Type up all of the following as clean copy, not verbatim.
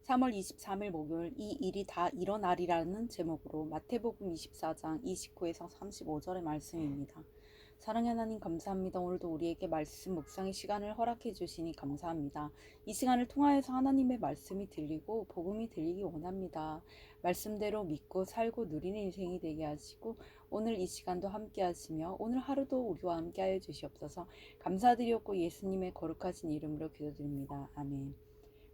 3월 23일 목요일 이 일이 다 일어나리라는 제목으로 마태복음 24장 29에서 35절의 말씀입니다. 사랑의 하나님 감사합니다. 오늘도 우리에게 말씀 묵상의 시간을 허락해 주시니 감사합니다. 이 시간을 통하여서 하나님의 말씀이 들리고 복음이 들리기 원합니다. 말씀대로 믿고 살고 누리는 인생이 되게 하시고 오늘 이 시간도 함께 하시며 오늘 하루도 우리와 함께 하여 주시옵소서. 감사드렸고 예수님의 거룩하신 이름으로 기도드립니다. 아멘.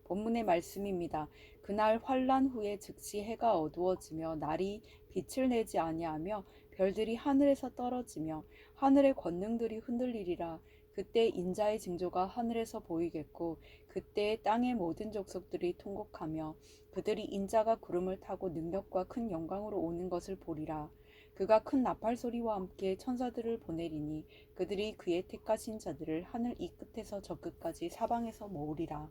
본문의 말씀입니다. 그날 환란 후에 즉시 해가 어두워지며 날이 빛을 내지 아니하며 별들이 하늘에서 떨어지며 하늘의 권능들이 흔들리리라. 그때 인자의 징조가 하늘에서 보이겠고 그때 땅의 모든 족속들이 통곡하며 그들이 인자가 구름을 타고 능력과 큰 영광으로 오는 것을 보리라. 그가 큰 나팔 소리와 함께 천사들을 보내리니 그들이 그의 택하신 자들을 하늘 이 끝에서 저 끝까지 사방에서 모으리라.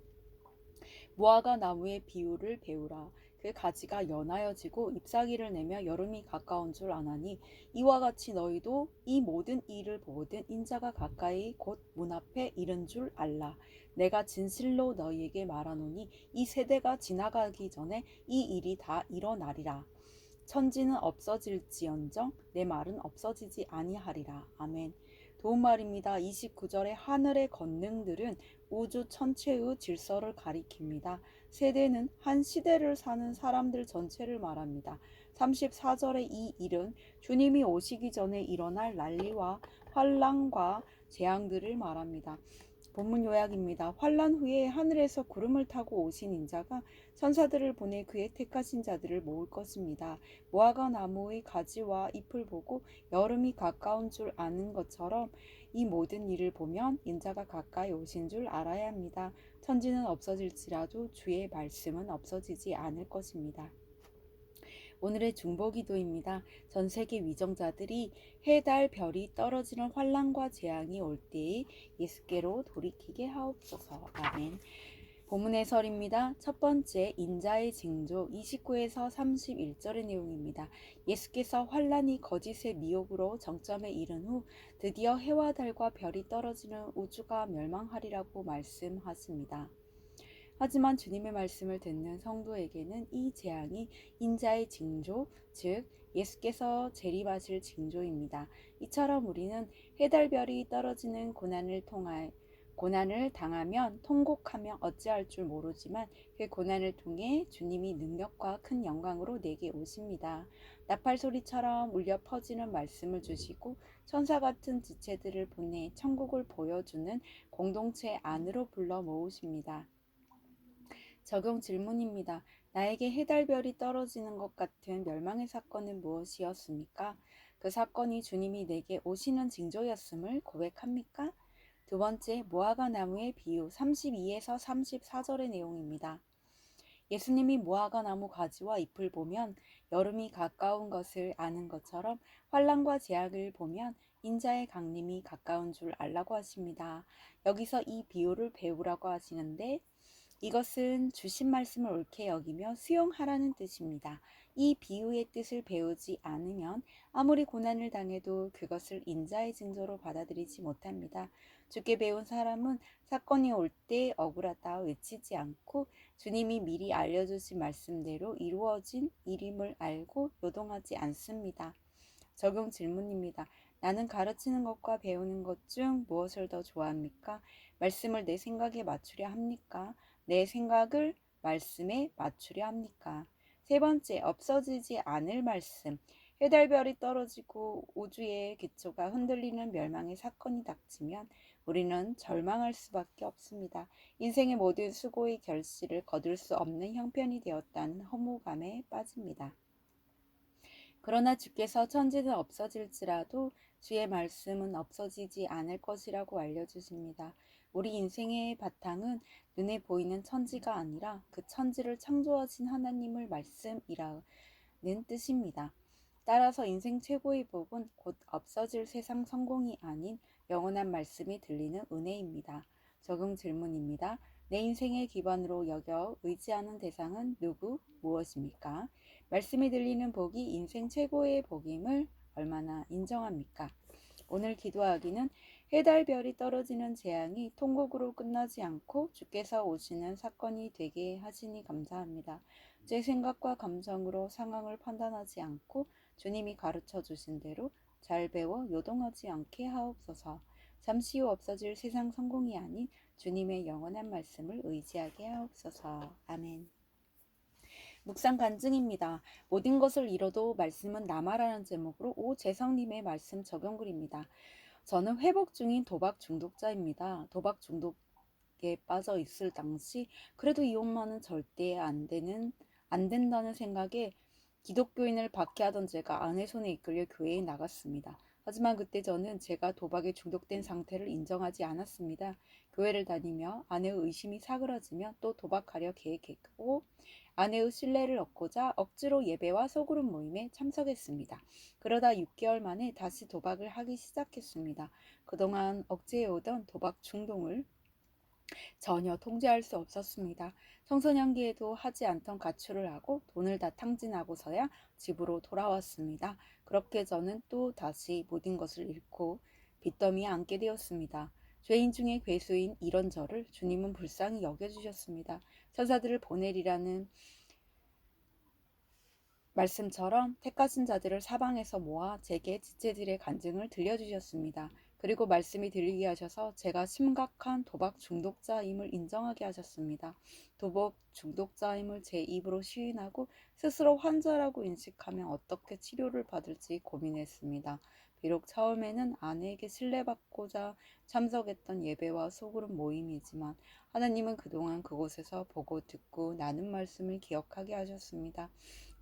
무화과 나무의 비유를 배우라. 그 가지가 연하여지고 잎사귀를 내며 여름이 가까운 줄 아나니 이와 같이 너희도 이 모든 일을 보거든 인자가 가까이 곧 문 앞에 이른 줄 알라. 내가 진실로 너희에게 말하노니 이 세대가 지나가기 전에 이 일이 다 일어나리라. 천지는 없어질지언정 내 말은 없어지지 아니하리라. 아멘. 도움말입니다. 29절의 하늘의 권능들은 우주 천체의 질서를 가리킵니다. 세대는 한 시대를 사는 사람들 전체를 말합니다. 34절의 이 일은 주님이 오시기 전에 일어날 난리와 환란과 재앙들을 말합니다. 본문 요약입니다. 환란 후에 하늘에서 구름을 타고 오신 인자가 천사들을 보내 그의 택하신 자들을 모을 것입니다. 무화과 나무의 가지와 잎을 보고 여름이 가까운 줄 아는 것처럼 이 모든 일을 보면 인자가 가까이 오신 줄 알아야 합니다. 천지는 없어질지라도 주의 말씀은 없어지지 않을 것입니다. 오늘의 중보기도입니다. 전 세계 위정자들이 해, 달, 별이 떨어지는 환란과 재앙이 올 때에 예수께로 돌이키게 하옵소서. 아멘. 본문 해설입니다. 첫 번째, 인자의 징조 29에서 31절의 내용입니다. 예수께서 환란이 거짓의 미혹으로 정점에 이른 후 드디어 해와 달과 별이 떨어지는 우주가 멸망하리라고 말씀하십니다. 하지만 주님의 말씀을 듣는 성도에게는 이 재앙이 인자의 징조, 즉 예수께서 재림하실 징조입니다. 이처럼 우리는 해달별이 떨어지는 고난을 당하면 통곡하며 어찌할 줄 모르지만 그 고난을 통해 주님이 능력과 큰 영광으로 내게 오십니다. 나팔 소리처럼 울려 퍼지는 말씀을 주시고 천사 같은 지체들을 보내 천국을 보여주는 공동체 안으로 불러 모으십니다. 적용 질문입니다. 나에게 해달별이 떨어지는 것 같은 멸망의 사건은 무엇이었습니까? 그 사건이 주님이 내게 오시는 징조였음을 고백합니까? 두 번째, 무화과 나무의 비유 32에서 34절의 내용입니다. 예수님이 무화과 나무 가지와 잎을 보면 여름이 가까운 것을 아는 것처럼 환란과 재앙을 보면 인자의 강림이 가까운 줄 알라고 하십니다. 여기서 이 비유를 배우라고 하시는데 이것은 주신 말씀을 옳게 여기며 수용하라는 뜻입니다. 이 비유의 뜻을 배우지 않으면 아무리 고난을 당해도 그것을 인자의 징조로 받아들이지 못합니다. 주께 배운 사람은 사건이 올 때 억울하다 외치지 않고 주님이 미리 알려주신 말씀대로 이루어진 일임을 알고 요동하지 않습니다. 적용 질문입니다. 나는 가르치는 것과 배우는 것 중 무엇을 더 좋아합니까? 말씀을 내 생각에 맞추려 합니까? 내 생각을 말씀에 맞추려 합니까? 세 번째, 없어지지 않을 말씀. 해달별이 떨어지고 우주의 기초가 흔들리는 멸망의 사건이 닥치면 우리는 절망할 수밖에 없습니다. 인생의 모든 수고의 결실을 거둘 수 없는 형편이 되었다는 허무감에 빠집니다. 그러나 주께서 천지는 없어질지라도 주의 말씀은 없어지지 않을 것이라고 알려주십니다. 우리 인생의 바탕은 눈에 보이는 천지가 아니라 그 천지를 창조하신 하나님의 말씀이라는 뜻입니다. 따라서 인생 최고의 복은 곧 없어질 세상 성공이 아닌 영원한 말씀이 들리는 은혜입니다. 적용 질문입니다. 내 인생의 기반으로 여겨 의지하는 대상은 누구, 무엇입니까? 말씀이 들리는 복이 인생 최고의 복임을 얼마나 인정합니까? 오늘 기도하기는 해달별이 떨어지는 재앙이 통곡으로 끝나지 않고 주께서 오시는 사건이 되게 하시니 감사합니다. 제 생각과 감정으로 상황을 판단하지 않고 주님이 가르쳐 주신 대로 잘 배워 요동하지 않게 하옵소서. 잠시 후 없어질 세상 성공이 아닌 주님의 영원한 말씀을 의지하게 하옵소서. 아멘. 묵상 간증입니다. 모든 것을 잃어도 말씀은 남아라는 제목으로 오재성님의 말씀 적용글입니다. 저는 회복 중인 도박 중독자입니다. 도박 중독에 빠져 있을 당시 그래도 이혼만은 절대 안 된다는 생각에 기독교인을 박해하던 제가 아내 손에 이끌려 교회에 나갔습니다. 하지만 그때 저는 제가 도박에 중독된 상태를 인정하지 않았습니다. 교회를 다니며 아내의 의심이 사그러지며 또 도박하려 계획했고 아내의 신뢰를 얻고자 억지로 예배와 소그룹 모임에 참석했습니다. 그러다 6개월 만에 다시 도박을 하기 시작했습니다. 그동안 억제해오던 도박 충동을 전혀 통제할 수 없었습니다. 청소년기에도 하지 않던 가출을 하고 돈을 다 탕진하고서야 집으로 돌아왔습니다. 그렇게 저는 또 다시 모든 것을 잃고 빚더미에 앉게 되었습니다. 죄인 중에 괴수인 이런 저를 주님은 불쌍히 여겨주셨습니다. 천사들을 보내리라는 말씀처럼 택하신 자들을 사방에서 모아 제게 지체들의 간증을 들려주셨습니다. 그리고 말씀이 들리게 하셔서 제가 심각한 도박 중독자임을 인정하게 하셨습니다. 도박 중독자임을 제 입으로 시인하고 스스로 환자라고 인식하며 어떻게 치료를 받을지 고민했습니다. 비록 처음에는 아내에게 신뢰받고자 참석했던 예배와 소그룹 모임이지만 하나님은 그동안 그곳에서 보고 듣고 나눈 말씀을 기억하게 하셨습니다.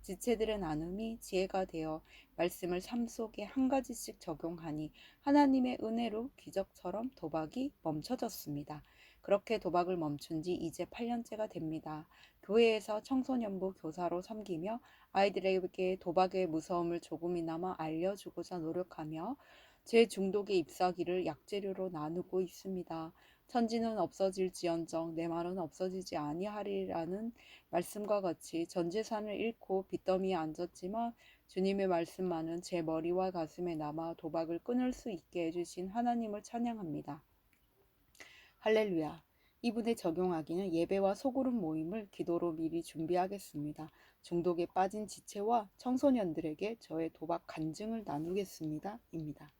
지체들의 나눔이 지혜가 되어 말씀을 삶 속에 한 가지씩 적용하니 하나님의 은혜로 기적처럼 도박이 멈춰졌습니다. 그렇게 도박을 멈춘 지 이제 8년째가 됩니다. 교회에서 청소년부 교사로 섬기며 아이들에게 도박의 무서움을 조금이나마 알려주고자 노력하며 제 중독의 잎사귀를 약재료로 나누고 있습니다. 천지는 없어질지언정 내 말은 없어지지 아니하리라는 말씀과 같이 전 재산을 잃고 빚더미에 앉았지만 주님의 말씀만은 제 머리와 가슴에 남아 도박을 끊을 수 있게 해주신 하나님을 찬양합니다. 할렐루야. 이분에 적용하기는 예배와 소그룹 모임을 기도로 미리 준비하겠습니다. 중독에 빠진 지체와 청소년들에게 저의 도박 간증을 나누겠습니다. 입니다.